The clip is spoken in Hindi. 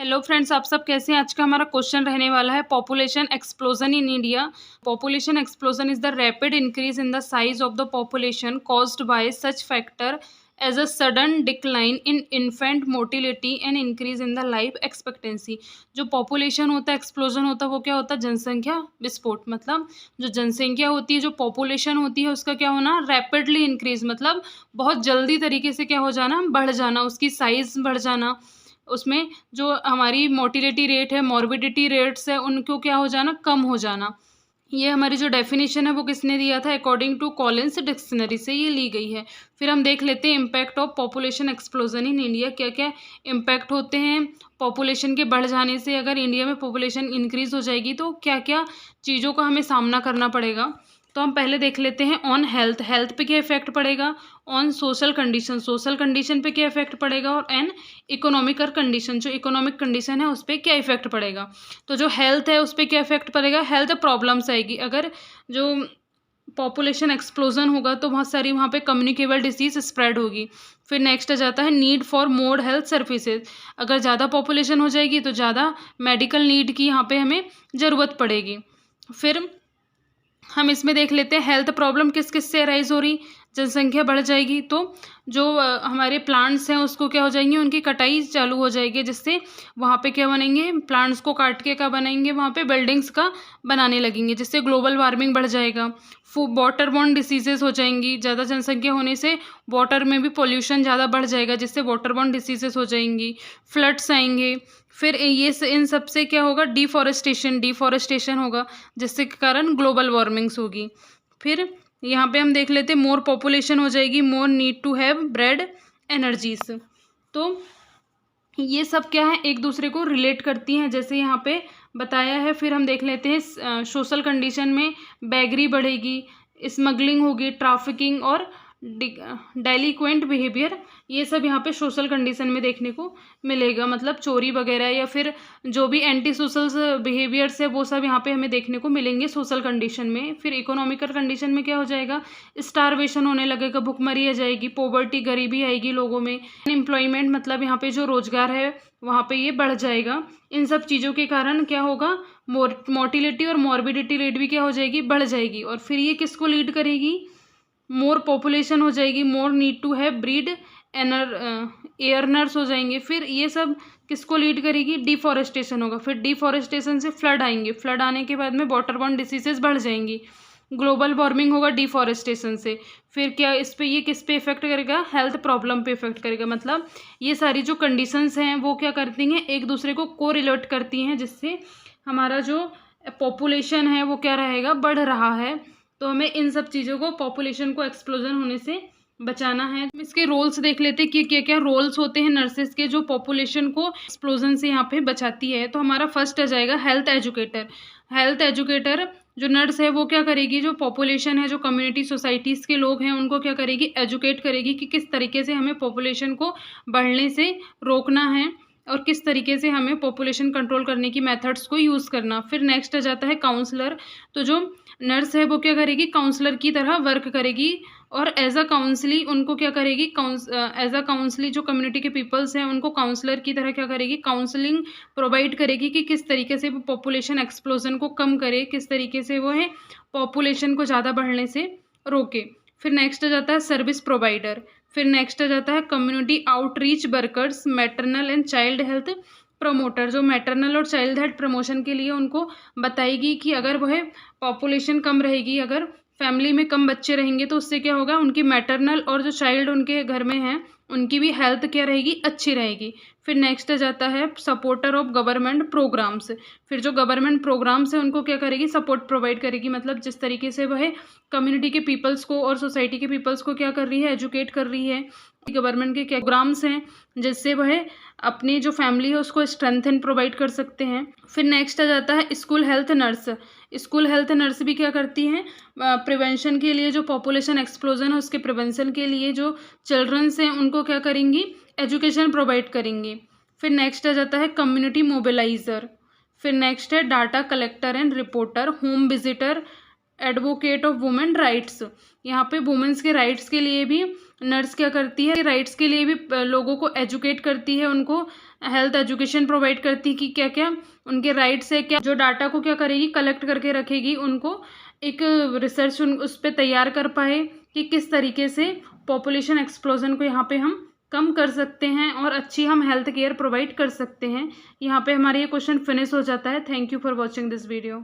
हेलो फ्रेंड्स, आप सब कैसे हैं। आज का हमारा क्वेश्चन रहने वाला है population explosion in India. Population explosion is the rapid increase in the size of the population caused by such factor as a sudden decline in infant mortality and increase in the life expectancy. जो पॉपुलेशन होता है, एक्सप्लोजन होता है, वो क्या होता है? जनसंख्या विस्फोट। मतलब जो जनसंख्या होती है, जो पॉपुलेशन होती है, उसका क्या होना? रैपिडली इंक्रीज, मतलब बहुत जल्दी तरीके से क्या हो जाना? बढ़ जाना, उसकी साइज बढ़ जाना। उसमें जो हमारी मोटिलिटी रेट है, मॉर्बिडिटी रेट्स है, उनको क्या हो जाना? कम हो जाना। ये हमारी जो डेफिनेशन है वो किसने दिया था? अकॉर्डिंग टू कॉलिन्स डिक्शनरी से ये ली गई है। फिर हम देख लेते हैं impact of population explosion in India. क्या क्या इम्पैक्ट होते हैं पॉपुलेशन के बढ़ जाने से? अगर इंडिया में पॉपुलेशन इंक्रीज हो जाएगी तो क्या क्या चीज़ों का हमें सामना करना पड़ेगा। तो हम पहले देख लेते हैं ऑन हेल्थ। हेल्थ पे क्या इफेक्ट पड़ेगा? On social condition, social condition पे क्या इफेक्ट पड़ेगा? और एन इकोनॉमिकल कंडीशन, जो इकोनॉमिक कंडीशन है उस पर क्या इफेक्ट पड़ेगा। तो जो हेल्थ है उस पर क्या इफेक्ट पड़ेगा? हेल्थ प्रॉब्लम्स आएगी। अगर जो पॉपुलेशन एक्सप्लोजन होगा तो बहुत सारी वहाँ पे कम्युनिकेबल डिसीज स्प्रेड होगी। फिर नेक्स्ट आ जाता है need for more health services. अगर ज़्यादा पॉपुलेशन हो जाएगी तो ज़्यादा मेडिकल नीड की यहाँ पे हमें ज़रूरत पड़ेगी। फिर हम इसमें देख लेते हैं हेल्थ प्रॉब्लम किस किस से अराइज हो रही। जनसंख्या बढ़ जाएगी तो जो हमारे प्लांट्स हैं उसको क्या हो जाएंगे? उनकी कटाई चालू हो जाएगी, जिससे वहाँ पे क्या बनेंगे? प्लांट्स को काट के क्या बनाएंगे? वहाँ पे बिल्डिंग्स का बनाने लगेंगे, जिससे ग्लोबल वार्मिंग बढ़ जाएगा। वाटर बॉर्न डिसीजेज हो जाएंगी। ज़्यादा जनसंख्या होने से वाटर में भी पोल्यूशन ज़्यादा बढ़ जाएगा, जिससे वाटर बॉर्न डिसीजेज हो जाएंगी। फ्लड्स आएंगे। फिर इन सब से क्या होगा? डिफॉरेस्टेशन होगा, जिससे के कारण ग्लोबल वार्मिंग्स होगी। फिर यहाँ पे हम देख लेते हैं मोर पॉपुलेशन हो जाएगी, more need to have bread energies. तो ये सब क्या है? एक दूसरे को रिलेट करती हैं, जैसे यहाँ पे बताया है। फिर हम देख लेते हैं सोशल कंडीशन में बैगरी बढ़ेगी, स्मगलिंग होगी, ट्रैफिकिंग और डेलिक्वेंट बिहेवियर। ये सब यहाँ पे सोशल कंडीशन में देखने को मिलेगा, मतलब चोरी वगैरह या फिर जो भी एंटी सोशल बिहेवियर्स है वो सब यहाँ पे हमें देखने को मिलेंगे सोशल कंडीशन में। फिर इकोनॉमिकल कंडीशन में क्या हो जाएगा? स्टारवेशन होने लगेगा, भुखमरी आ जाएगी, पोवर्टी, गरीबी आएगी लोगों में। अनएम्प्लॉयमेंट, मतलब यहाँ पे जो रोजगार है वहाँ पे ये बढ़ जाएगा। इन सब चीज़ों के कारण क्या होगा? मोर्टिलिटी और मॉर्बिडिटी रेट भी क्या हो जाएगी? बढ़ जाएगी। और फिर ये किसको लीड करेगी? मोर पॉपुलेशन हो जाएगी, more need to have breed एयरनर्स हो जाएंगे। फिर ये सब किसको लीड करेगी? डिफॉरेस्टेशन होगा। फिर डिफॉरेस्टेशन से फ्लड आएंगे, फ्लड आने के बाद में वाटरबॉर्न डिसीजेज बढ़ जाएंगी। ग्लोबल वार्मिंग होगा डिफॉरेस्टेशन से। फिर क्या इस पे ये किस पे इफेक्ट करेगा? हेल्थ प्रॉब्लम पे इफेक्ट करेगा। मतलब ये सारी जो कंडीशंस हैं वो क्या करती हैं? एक दूसरे को कोरिलेट करती हैं, जिससे हमारा जो पॉपुलेशन है वो क्या रहेगा? बढ़ रहा है। तो हमें इन सब चीज़ों को, पॉपुलेशन को एक्सप्लोजन होने से बचाना है। इसके रोल्स देख लेते हैं कि क्या क्या रोल्स होते हैं नर्सेज के, जो पॉपुलेशन को एक्सप्लोजन से यहाँ पे बचाती है। तो हमारा फर्स्ट आ जाएगा हेल्थ एजुकेटर। हेल्थ एजुकेटर जो नर्स है वो क्या करेगी? जो पॉपुलेशन है, जो कम्युनिटी सोसाइटीज़ के लोग हैं, उनको क्या करेगी? एजुकेट करेगी कि किस तरीके से हमें पॉपुलेशन को बढ़ने से रोकना है और किस तरीके से हमें पॉपुलेशन कंट्रोल करने की मेथड्स को यूज़ करना। फिर नेक्स्ट आ जाता है काउंसलर। तो जो नर्स है वो क्या करेगी? काउंसलर की तरह वर्क करेगी और एज अ काउंसली उनको क्या करेगी? एज अ काउंसली जो कम्युनिटी के पीपल्स हैं उनको काउंसलर की तरह क्या करेगी? काउंसलिंग प्रोवाइड करेगी कि किस तरीके से वो पॉपुलेशन एक्सप्लोजन को कम करे, किस तरीके से वो है पॉपुलेशन को ज़्यादा बढ़ने से रोके। फिर नेक्स्ट आ जाता है सर्विस प्रोवाइडर। फिर नेक्स्ट आ जाता है community outreach workers, maternal and child health promoter. जो मैटरनल और चाइल्ड हेल्थ प्रमोशन के लिए उनको बताएगी कि अगर वह पॉपुलेशन कम रहेगी, अगर फैमिली में कम बच्चे रहेंगे तो उससे क्या होगा? उनकी मैटरनल और जो चाइल्ड उनके घर में हैं उनकी भी हेल्थ क्या रहेगी? अच्छी रहेगी। फिर नेक्स्ट आ जाता है सपोर्टर ऑफ गवर्नमेंट प्रोग्राम्स। फिर जो गवर्नमेंट प्रोग्राम्स हैं उनको क्या करेगी? सपोर्ट प्रोवाइड करेगी। मतलब जिस तरीके से वह कम्युनिटी के पीपल्स को और सोसाइटी के पीपल्स को क्या कर रही है? एजुकेट कर रही है। गवर्नमेंट के क्या प्रोग्राम्स हैं जिससे वह अपनी जो फैमिली है उसको स्ट्रेंथन प्रोवाइड कर सकते हैं। फिर नेक्स्ट आ जाता है school health nurse. School health nurse भी क्या करती हैं? प्रिवेंशन के लिए, जो पॉपुलेशन एक्सप्लोजन है उसके प्रिवेंशन के लिए जो चिल्ड्रंस हैं उनको क्या करेंगी? एजुकेशन प्रोवाइड करेंगी। फिर नेक्स्ट आ जाता है कम्युनिटी मोबिलाइजर। फिर नेक्स्ट है data collector and reporter, home visitor, advocate of women rights. यहाँ पे वुमेन्स के राइट्स के लिए भी नर्स क्या करती है? राइट्स के लिए भी लोगों को एजुकेट करती है, उनको हेल्थ एजुकेशन प्रोवाइड करती कि क्या क्या उनके राइट्स है, क्या जो डाटा को क्या करेगी, कलेक्ट करके रखेगी, उनको एक रिसर्च उस पर तैयार कर पाए कि किस तरीके से पॉपुलेशन एक्सप्लोजन को यहाँ पे हम कम कर सकते हैं और अच्छी हम हेल्थ केयर प्रोवाइड कर सकते हैं। यहाँ पे हमारा ये क्वेश्चन फिनिश हो जाता है। Thank you for watching this video.